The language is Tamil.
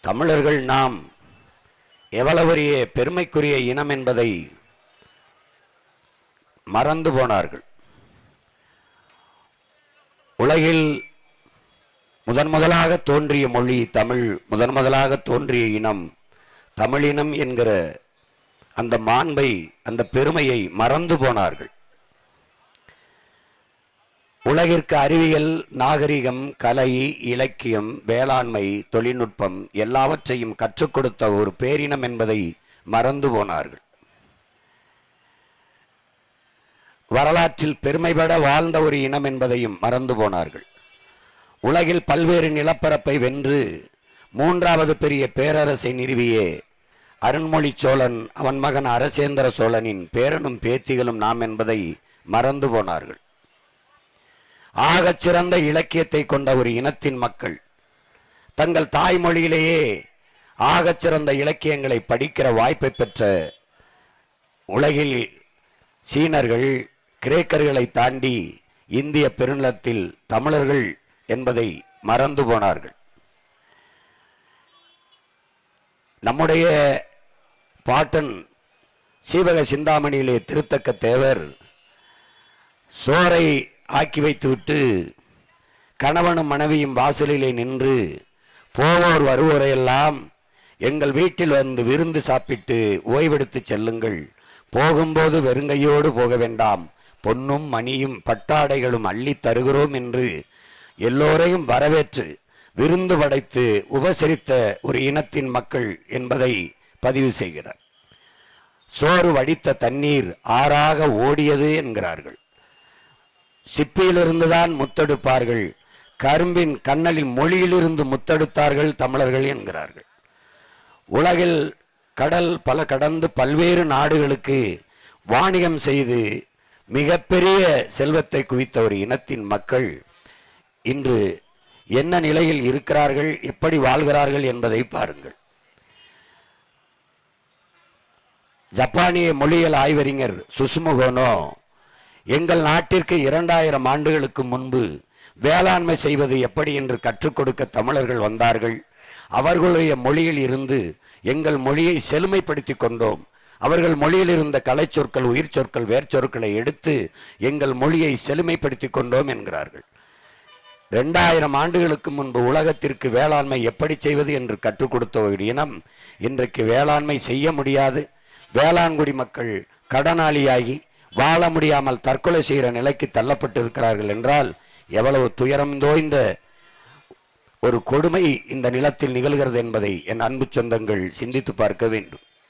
தமிழர்கள் நாம் எவ்வளவு பெருமைக்குரிய இனம் என்பதை மறந்து போனார்கள். உலகில் முதலாக தோன்றிய மொழி தமிழ், முதலாக தோன்றிய இனம் தமிழினம் என்கிற அந்த மாண்பை, அந்த பெருமையை மறந்து போனார்கள். உலகிற்கு அறிவியல், நாகரிகம், கலை, இலக்கியம், வேளாண்மை, தொழில்நுட்பம் எல்லாவற்றையும் கற்றுக் கொடுத்த ஒரு பேரினம் என்பதை மறந்து போனார்கள். வரலாற்றில் பெருமைபட வாழ்ந்த ஒரு இனம் என்பதையும் மறந்து போனார்கள். உலகில் பல்வேறு நிலப்பரப்பை வென்று மூன்றாவது பெரிய பேரரசை நிறுவிய அருண்மொழி சோழன், அவன் மகன் அரசேந்திர சோழனின் பேரனும் பேத்திகளும் நாம் என்பதை மறந்து போனார்கள். ஆகச் சிறந்த இலக்கியத்தை கொண்ட ஒரு இனத்தின் மக்கள் தங்கள் தாய்மொழியிலேயே ஆகச் சிறந்த இலக்கியங்களை படிக்கிற வாய்ப்பை பெற்ற உலகில் சீனர்கள், கிரேக்கர்களை தாண்டி இந்திய பெருநிலத்தில் தமிழர்கள் என்பதை மறந்து போனார்கள். நம்முடைய பாட்டன் சீவக சிந்தாமணியிலே திருத்தக்க தேவர் சோரை ஆக்கி வைத்துவிட்டு கணவனும் மனைவியும் வாசலிலே நின்று போவோர் வருவோரையெல்லாம் எங்கள் வீட்டில் வந்து விருந்து சாப்பிட்டு ஓய்வெடுத்து செல்லுங்கள், போகும்போது வெறுங்கையோடு போக வேண்டாம், பொன்னும் மணியும் பட்டாடைகளும் அள்ளி தருகிறோம் என்று எல்லோரையும் வரவேற்று விருந்து படைத்து உபசரித்த ஒரு இனத்தின் மக்கள் என்பதை பதிவு செய்கிறார். சோறு வடித்த தண்ணீர் ஆறாக ஓடியது என்கிறார்கள். சிப்பியிலிருந்துதான் முத்தெடுப்பார்கள், கரும்பின் கண்ணலின் மொழியிலிருந்து முத்தெடுத்தார்கள் தமிழர்கள் என்கிறார்கள். உலகில் கடல் பல கடந்து பல்வேறு நாடுகளுக்கு வாணிகம் செய்து மிகப்பெரிய செல்வத்தை குவித்த ஒரு இனத்தின் மக்கள் இன்று என்ன நிலையில் இருக்கிறார்கள், எப்படி வாழ்கிறார்கள் என்பதை பாருங்கள். ஜப்பானிய மொழியியல் ஆய்வறிஞர் சுசுமுகோனோ எங்கள் நாட்டிற்கு 2000 ஆண்டுகளுக்கு முன்பு வேளாண்மை செய்வது எப்படி என்று கற்றுக் கொடுக்க தமிழர்கள் வந்தார்கள். அவர்களுடைய மொழியில் இருந்து எங்கள் மொழியை செழுமைப்படுத்தி கொண்டோம். அவர்கள் மொழியில் இருந்த கலை சொற்கள், உயிர் சொற்கள், வேர்ச்சொற்களை எடுத்து எங்கள் மொழியை செழுமைப்படுத்தி கொண்டோம் என்கிறார்கள். 2000 ஆண்டுகளுக்கு முன்பு உலகத்திற்கு வேளாண்மை எப்படி செய்வது என்று கற்றுக் கொடுத்த ஒரு இனம் இன்றைக்கு வேளாண்மை செய்ய முடியாது, வேளாண்குடி மக்கள் கடனாளியாகி வாழ முடியாமல் தற்கொலை செய்கிற நிலைக்கு தள்ளப்பட்டு இருக்கிறார்கள் என்றால் எவ்வளவு துயரம் தோய்ந்த ஒரு கொடுமை இந்த நிலத்தில் நிகழ்கிறது என்பதை என் அன்பு சொந்தங்கள் சிந்தித்து பார்க்க வேண்டும்.